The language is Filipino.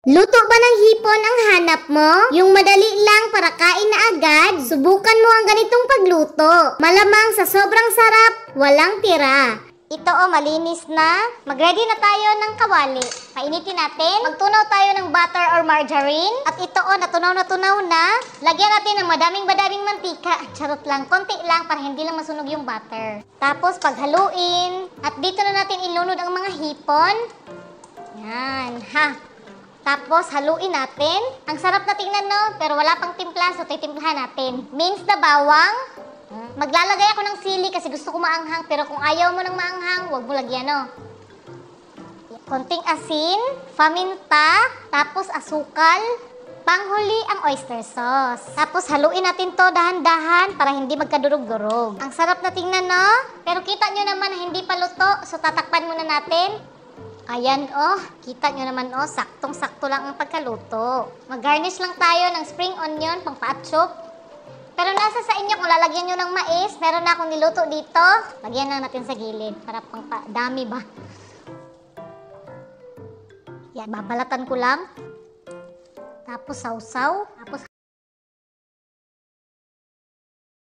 Luto ba ng hipon ang hanap mo? Yung madali lang para kain na agad? Subukan mo ang ganitong pagluto. Malamang sa sobrang sarap, walang tira. Ito malinis na. Mag-ready na tayo ng kawali. Painitin natin. Magtunaw tayo ng butter or margarine. At ito natunaw na. Lagyan natin ng madaming mantika. Charot lang, konti lang para hindi lang masunog yung butter. Tapos paghaluin. At dito na natin ilunod ang mga hipon. Yan, ha. Tapos, haluin natin. Ang sarap na tingnan, no? Pero wala pang timpla, so titimplahan natin. Minced na bawang. Maglalagay ako ng sili kasi gusto ko maanghang. Pero kung ayaw mo ng maanghang, huwag mo lagyan, no? Konting asin, paminta, tapos asukal. Panghuli ang oyster sauce. Tapos, haluin natin to dahan-dahan para hindi magkadurog-durog. Ang sarap na tingnan, no? Pero kita nyo naman na hindi pa luto, so tatakpan muna natin. Ayan, kita nyo naman, saktong-sakto lang ang pagkaluto. Mag-garnish lang tayo ng spring onion, pang patchop. Pero nasa sa inyo kung lalagyan nyo ng mais, meron na akong niluto dito. Lagyan lang natin sa gilid, para pang dami ba. Yan, babalatan ko lang. Tapos sausaw. Tapos